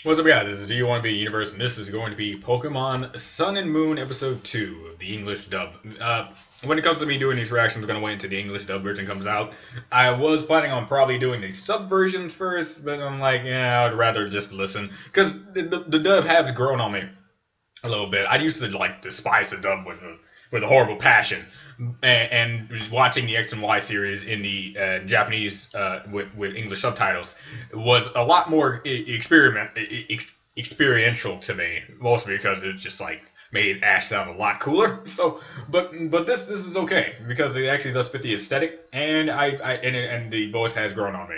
What's up, guys? This is Do You Want to Be a Universe, and this is going to be Pokemon Sun and Moon Episode 2, the English dub. When it comes to me doing these reactions, I'm going to wait until the English dub version comes out. I was planning on probably doing the sub versions first, but I'm like, yeah, I'd rather just listen. Because the dub has grown on me a little bit. I used to like despise the dub with a horrible passion, and watching the X and Y series in the Japanese with English subtitles was a lot more experiential to me, mostly because it just like made Ash sound a lot cooler. So, but this is okay because it actually does fit the aesthetic, and and the voice has grown on me.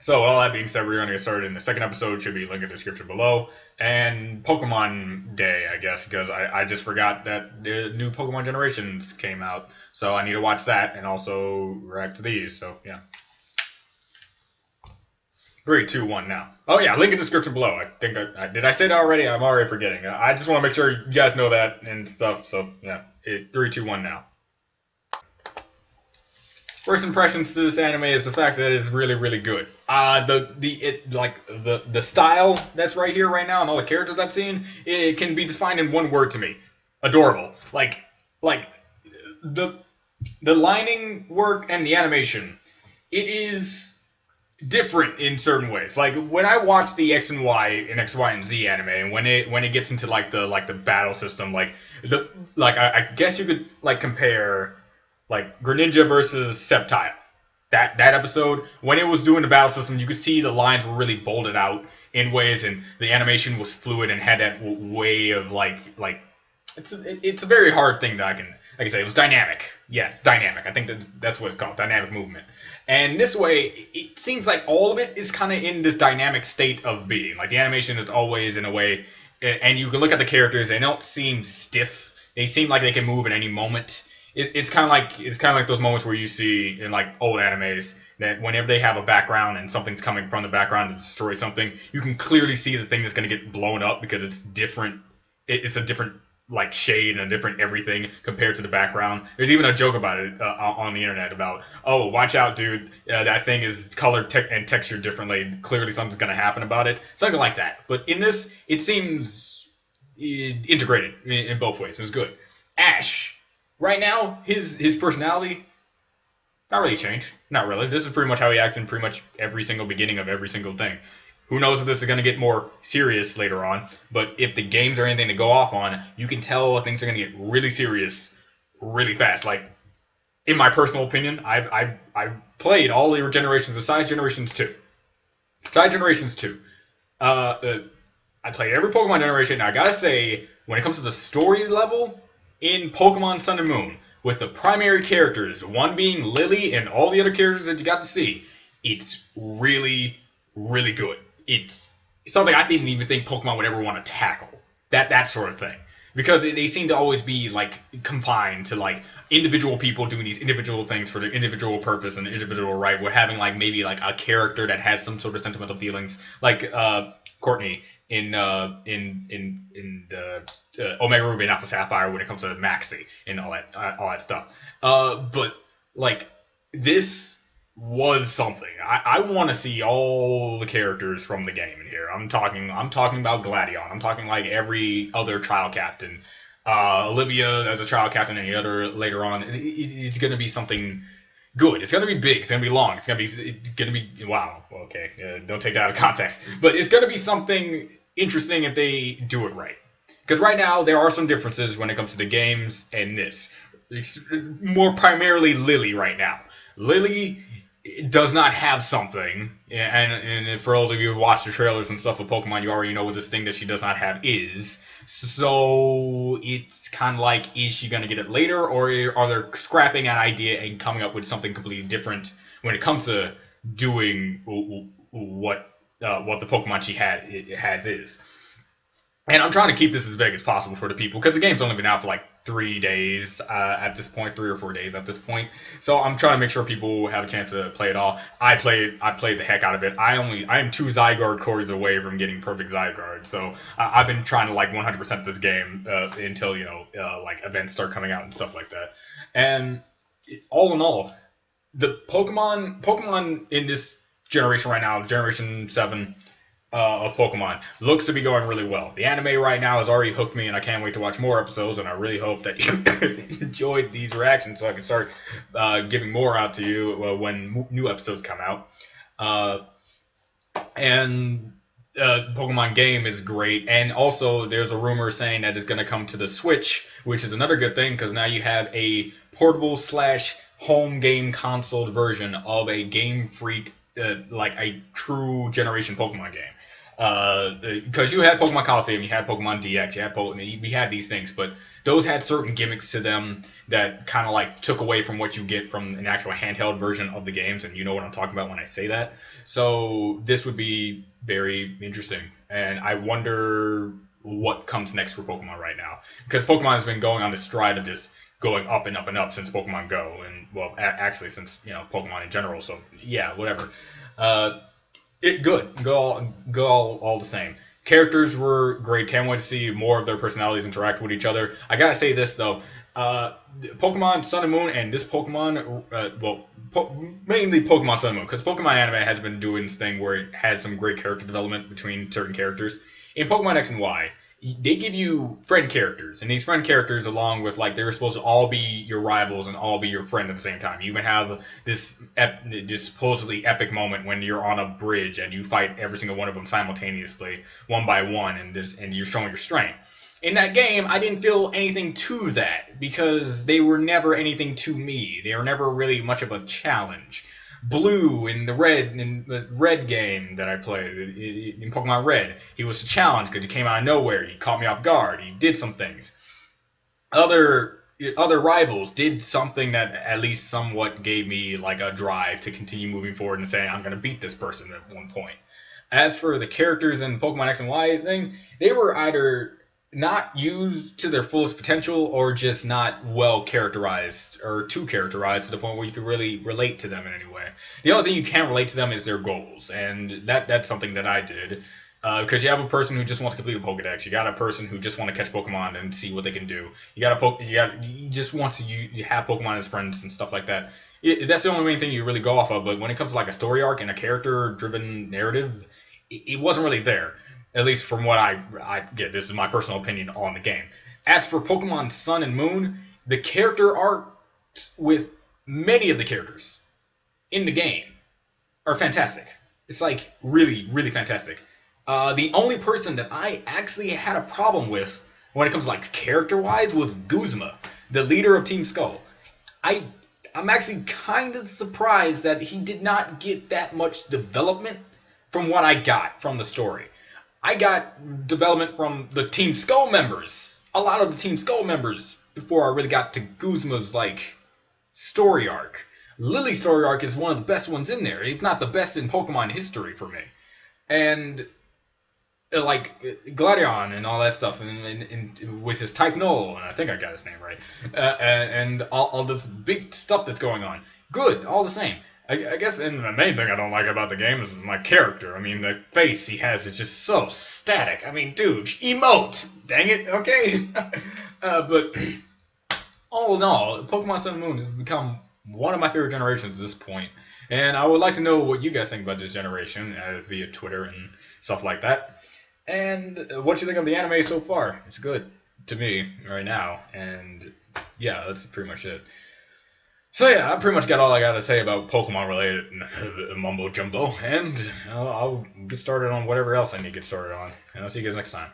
So, with all that being said, we're going to get started in the second episode. Should be linked in the description below. And Pokemon Day, I guess, because I just forgot that the new Pokemon generations came out. So I need to watch that and also react to these. So, yeah. 3, 2, 1 now. Oh, yeah, link in the description below. I think did I say that already? I'm already forgetting. I just want to make sure you guys know that and stuff. So, yeah. 3, 2, 1 now. First impressions to this anime is the fact that it's really, really good. The style that's right here right now and all the characters I've seen, it can be defined in one word to me: adorable. Like the lining work and the animation, it is different in certain ways. Like when I watch the X and Y and X, Y, and Z anime, and when it gets into the battle system, I guess you could like compare like Greninja versus Sceptile. That episode, when it was doing the battle system, you could see the lines were really bolded out in ways, and the animation was fluid and had that way of it's a very hard thing that I can say. It was dynamic. Yes, dynamic. I think that's what it's called, dynamic movement. And this way, it seems like all of it is kind of in this dynamic state of being. Like the animation is always in a way, and you can look at the characters, they don't seem stiff. They seem like they can move at any moment. It's kind of like those moments where you see in like old animes that whenever they have a background and something's coming from the background to destroy something, you can clearly see the thing that's going to get blown up because it's different. It's a different like shade and a different everything compared to the background. There's even a joke about it on the internet about, oh, watch out, dude, that thing is colored and textured differently. Clearly something's going to happen about it. Something like that. But in this, it seems integrated in both ways. It's good. Ash. Right now, his personality not really changed. Not really. This is pretty much how he acts in pretty much every single beginning of every single thing. Who knows if this is going to get more serious later on, but if the games are anything to go off on, you can tell things are going to get really serious really fast. Like, in my personal opinion, I've played all the generations besides Generations 2. Besides Generations 2. I played every Pokemon generation, and I gotta say, when it comes to the story level, in Pokemon Sun and Moon, with the primary characters, one being Lily and all the other characters that you got to see, it's really, really good. It's something I didn't even think Pokemon would ever want to tackle. That sort of thing. Because they seem to always be like confined to like individual people doing these individual things for their individual purpose and individual right. We're having like maybe like a character that has some sort of sentimental feelings, like Courtney in the Omega Ruby and Alpha Sapphire when it comes to Maxie and all that stuff. But like this was something. I want to see all the characters from the game in here. I'm talking about Gladion. I'm talking like every other trial captain. Olivia as a trial captain and the other later on. It's going to be something good. It's going to be big. It's going to be long. It's going to be wow. Okay, don't take that out of context. But it's going to be something interesting if they do it right. Because right now there are some differences when it comes to the games and this. It's more primarily Lily right now. Lily does not have something, and for those of you who watch the trailers and stuff with Pokemon, you already know what this thing that she does not have is. So it's kind of like, is she going to get it later, or are they scrapping an idea and coming up with something completely different when it comes to doing what the Pokemon she has is? And I'm trying to keep this as vague as possible for the people, because the game's only been out for like 3 days at this point, 3 or 4 days at this point. So I'm trying to make sure people have a chance to play it all. I played the heck out of it. I am 2 Zygarde cores away from getting perfect Zygarde. So I've been trying to like 100% this game until like events start coming out and stuff like that. And all in all, the Pokemon in this generation right now, Generation 7. of Pokemon looks to be going really well. The anime right now has already hooked me, and I can't wait to watch more episodes. And I really hope that you guys enjoyed these reactions, so I can start giving more out to you when new episodes come out. And Pokemon game is great, and also there's a rumor saying that it's going to come to the Switch, which is another good thing because now you have a portable slash home game console version of a Game Freak, like a true generation Pokemon game. Because you had Pokemon Coliseum, you had Pokemon DX, you had we had these things, but those had certain gimmicks to them that kind of like took away from what you get from an actual handheld version of the games, and you know what I'm talking about when I say that. So this would be very interesting, and I wonder what comes next for Pokemon right now, because Pokemon has been going on this stride of just going up and up and up since Pokemon Go, and well, actually since Pokemon in general. So yeah, whatever. Go all the same. Characters were great. Can't wait to see more of their personalities interact with each other. I gotta say this though, Pokemon Sun and Moon and this Pokemon, mainly Pokemon Sun and Moon, because Pokemon anime has been doing this thing where it has some great character development between certain characters. In Pokemon X and Y, they give you friend characters, and these friend characters, along with they're supposed to all be your rivals and all be your friend at the same time. You even have this supposedly epic moment when you're on a bridge and you fight every single one of them simultaneously, one by one, and you're showing your strength. In that game, I didn't feel anything to that because they were never anything to me. They were never really much of a challenge. Blue in the red game that I played in Pokemon Red, he was a challenge because he came out of nowhere. He caught me off guard. He did some things. Other rivals did something that at least somewhat gave me like a drive to continue moving forward and saying I'm going to beat this person at one point. As for the characters in Pokemon X and Y thing, they were either not used to their fullest potential or just not well characterized or too characterized to the point where you could really relate to them in any way. The only thing you can relate to them is their goals, and that's something that I did. Because you have a person who just wants to complete a Pokedex, you got a person who just want to catch Pokemon and see what they can do. You just want to you have Pokemon as friends and stuff like that. That's the only main thing you really go off of. But when it comes to like a story arc and a character-driven narrative, it wasn't really there. At least from what I get. This is my personal opinion on the game. As for Pokemon Sun and Moon, the character arcs with many of the characters in the game are fantastic. It's like really, really fantastic. The only person that I actually had a problem with when it comes to like character-wise was Guzma, the leader of Team Skull. I'm actually kind of surprised that he did not get that much development from what I got from the story. I got development from the Team Skull members, a lot of the Team Skull members, before I really got to Guzma's story arc. Lily's story arc is one of the best ones in there, if not the best in Pokemon history for me. And Gladion and all that stuff, and with his Type Null, and I think I got his name right, and all this big stuff that's going on. Good, all the same. I guess, and the main thing I don't like about the game is my character. I mean, the face he has is just so static. I mean, dude, emote! Dang it, okay? But all in all, Pokemon Sun and Moon has become one of my favorite generations at this point. And I would like to know what you guys think about this generation via Twitter and stuff like that. And what you think of the anime so far. It's good to me right now. And yeah, that's pretty much it. So yeah, I pretty much got all I got to say about Pokemon related mumbo jumbo, and I'll get started on whatever else I need to get started on, and I'll see you guys next time.